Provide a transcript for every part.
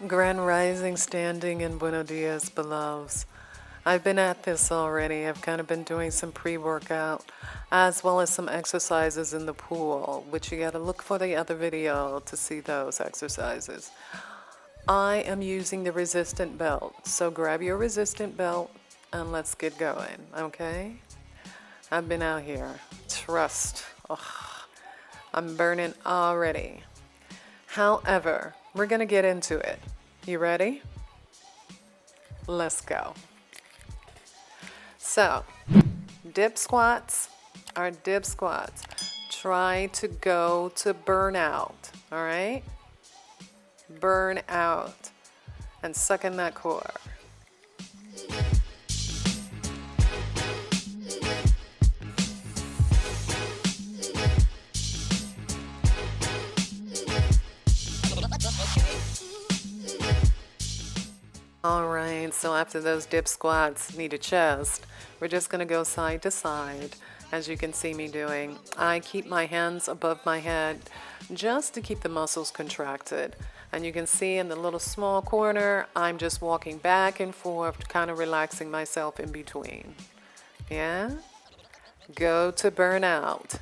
Grand Rising, standing, and Buenos Dias, beloves. I've been at this already. I've kind of been doing some pre-workout as well as some exercises in the pool, which you got to look for the other video to see those exercises. I am using the resistant belt, so grab your resistant belt and let's get going, okay? I've been out here. Trust. Ugh, I'm burning already. However, we're going to get into it. You ready? Let's go. So, dip squats are dip squats. Try to go to burnout, all right? Burn out and suck in that core. All right, so after those dip squats, knee to chest, we're just gonna go side to side, as you can see me doing. I keep my hands above my head just to keep the muscles contracted. And you can see in the little small corner, I'm just walking back and forth, kind of relaxing myself in between. Yeah? Go to burnout.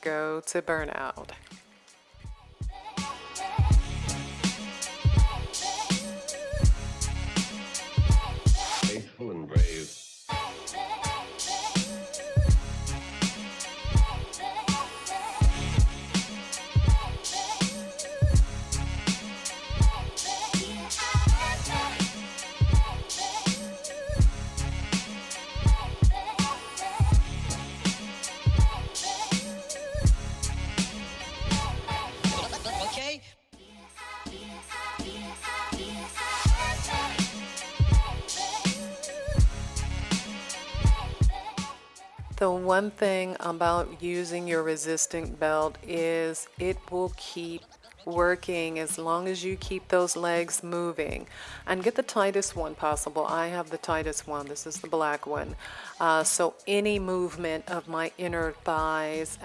Go to burnout. Faithful and brave. The one thing about using your resistant belt is it will keep working as long as you keep those legs moving. And get the tightest one possible. I have the tightest one. This is the black one. So any movement of my inner thighs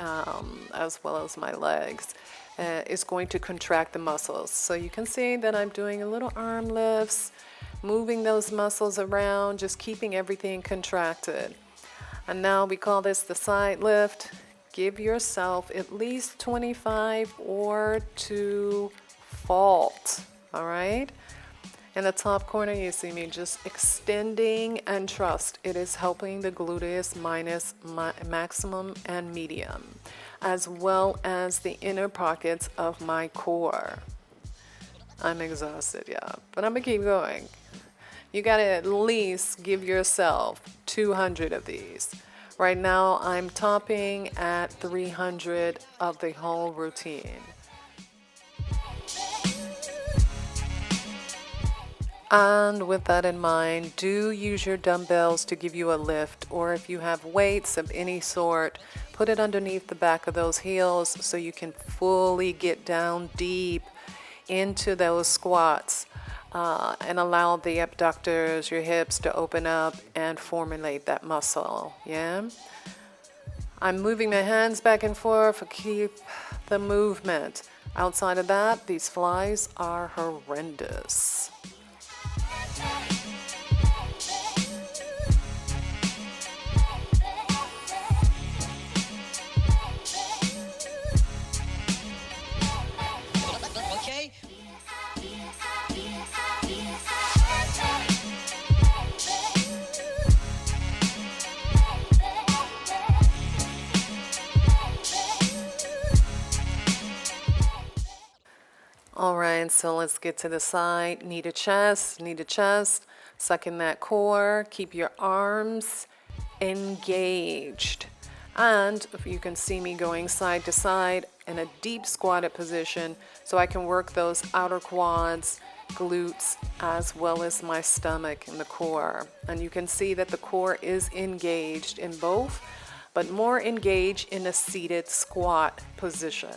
as well as my legs is going to contract the muscles. So you can see that I'm doing a little arm lifts, moving those muscles around, just keeping everything contracted. And now we call this the side lift. Give yourself at least 25 or to fault, all right? In the top corner, you see me just extending and trust. It is helping the gluteus minus maximum and medium, as well as the inner pockets of my core. I'm exhausted, yeah, but I'm gonna keep going. You gotta at least give yourself 200 of these. Right now, I'm topping at 300 of the whole routine. And with that in mind, do use your dumbbells to give you a lift, or if you have weights of any sort, put it underneath the back of those heels so you can fully get down deep into those squats. And allow the abductors, your hips, to open up and formulate that muscle, yeah? I'm moving my hands back and forth to keep the movement. Outside of that, these flies are horrendous. All right, so let's get to the side. Knee to chest, suck in that core. Keep your arms engaged. And if you can see me going side to side in a deep squatted position, so I can work those outer quads, glutes, as well as my stomach and the core. And you can see that the core is engaged in both, but more engaged in a seated squat position.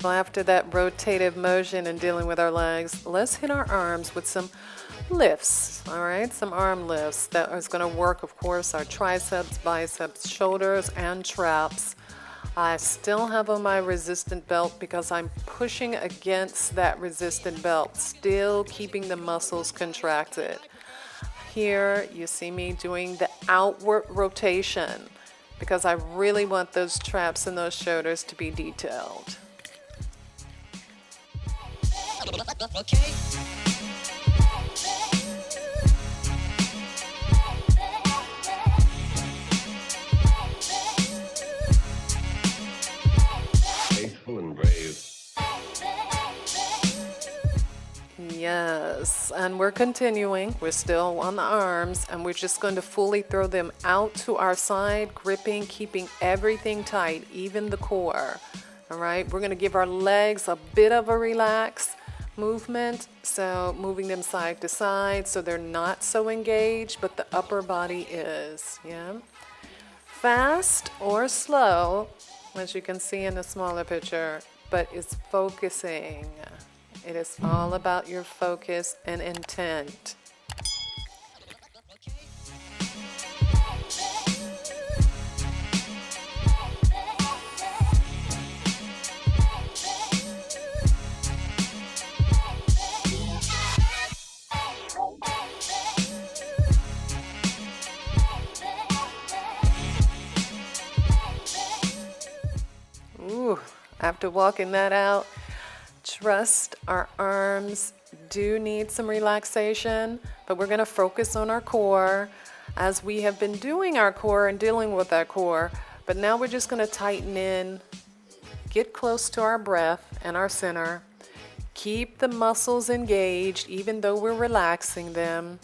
Well, after that rotative motion and dealing with our legs, let's hit our arms with some lifts, all right? Some arm lifts that is going to work, of course, our triceps, biceps, shoulders, and traps. I still have on my resistant belt because I'm pushing against that resistant belt, still keeping the muscles contracted. Here you see me doing the outward rotation because I really want those traps and those shoulders to be detailed. Okay. Faithful and brave. Yes, and we're continuing. We're still on the arms, and we're just going to fully throw them out to our side, gripping, keeping everything tight, even the core. All right, we're going to give our legs a bit of a relax movement, so moving them side to side so they're not so engaged, but the upper body is. Yeah, fast or slow, as you can see in the smaller picture, but it's focusing. It is all about your focus and intent. Ooh, after walking that out, trust our arms do need some relaxation, but we're going to focus on our core as we have been doing our core and dealing with our core. But now we're just going to tighten in, get close to our breath and our center, keep the muscles engaged even though we're relaxing them,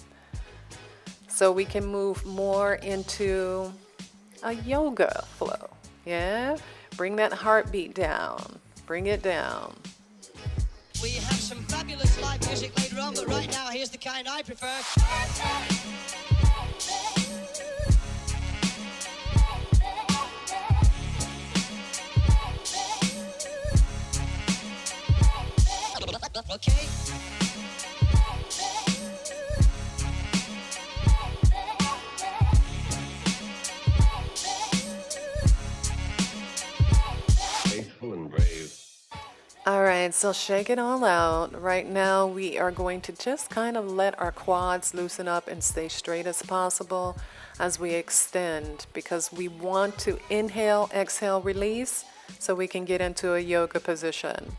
so we can move more into a yoga flow. Yeah? Bring that heartbeat down. Bring it down. We have some fabulous live music later on, but right now, here's the kind I prefer. Okay. Faithful and brave. All right, so shake it all out. Right now, we are going to just kind of let our quads loosen up and stay straight as possible as we extend, because we want to inhale, exhale, release so we can get into a yoga position.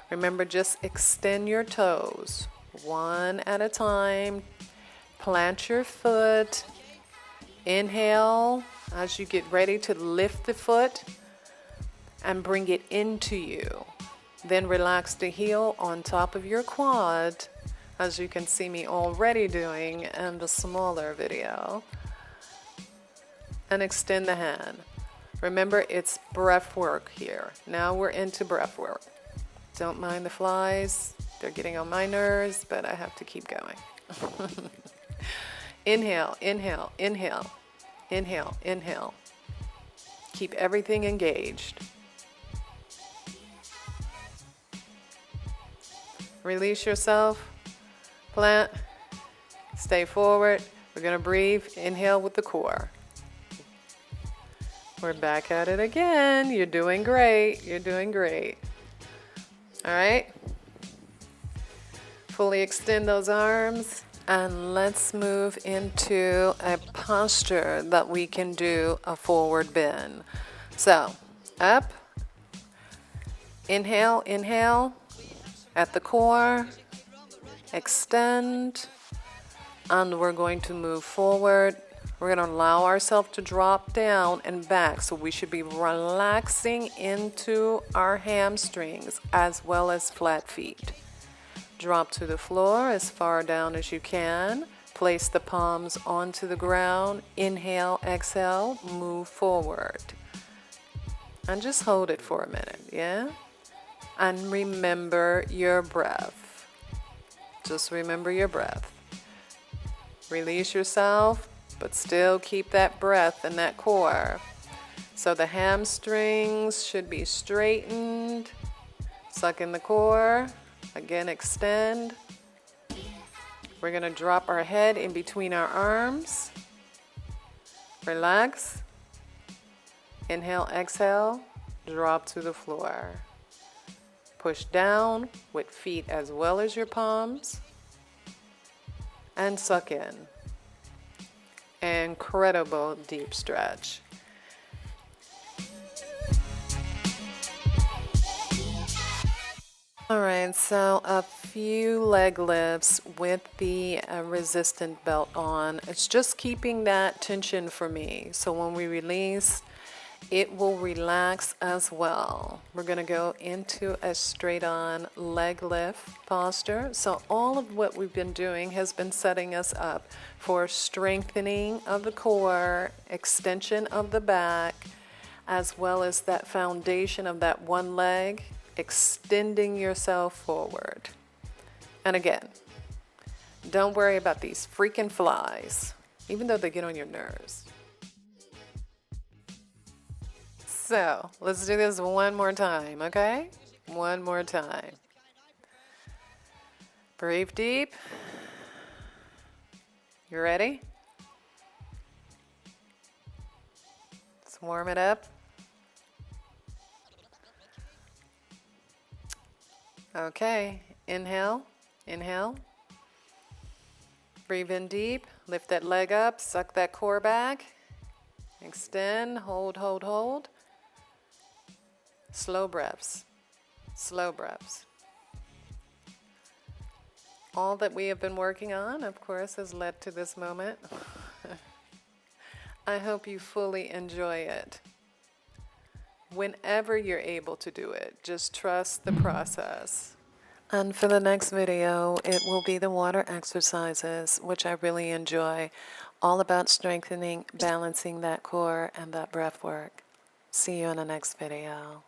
Remember, just extend your toes one at a time. Plant your foot. Inhale as you get ready to lift the foot and bring it into you. Then relax the heel on top of your quad, as you can see me already doing in the smaller video. And extend the hand. Remember, it's breath work here. Now we're into breath work. Don't mind the flies. They're getting on my nerves, but I have to keep going. Inhale, inhale, inhale, inhale, inhale. Keep everything engaged. Release yourself, plant, stay forward. We're going to breathe, inhale with the core. We're back at it again. You're doing great. You're doing great. All right. Fully extend those arms and let's move into a posture that we can do a forward bend. So, up, inhale, inhale. At the core, extend, and we're going to move forward. We're going to allow ourselves to drop down and back, so we should be relaxing into our hamstrings as well as flat feet. Drop to the floor as far down as you can. Place the palms onto the ground. Inhale, exhale, move forward. And just hold it for a minute, yeah? And remember your breath. Just remember your breath. Release yourself, but still keep that breath in that core. So the hamstrings should be straightened. Suck in the core. Again, extend. We're going to drop our head in between our arms. Relax. Inhale, exhale, drop to the floor. Push down with feet as well as your palms. And suck in. Incredible deep stretch. All right, so a few leg lifts with the resistant belt on. It's just keeping that tension for me. So when we release, it will relax as well. We're going to go into a straight on leg lift posture. So all of what we've been doing has been setting us up for strengthening of the core, extension of the back, as well as that foundation of that one leg, extending yourself forward. And again, don't worry about these freaking flies, even though they get on your nerves. So let's do this one more time, okay? One more time. Breathe deep. You ready? Let's warm it up. Okay, inhale, inhale. Breathe in deep, lift that leg up, suck that core back. Extend, hold, hold, hold. Slow breaths, slow breaths. All that we have been working on, of course, has led to this moment. I hope you fully enjoy it. Whenever you're able to do it, just trust the process. And for the next video, it will be the water exercises, which I really enjoy, all about strengthening, balancing that core and that breath work. See you in the next video.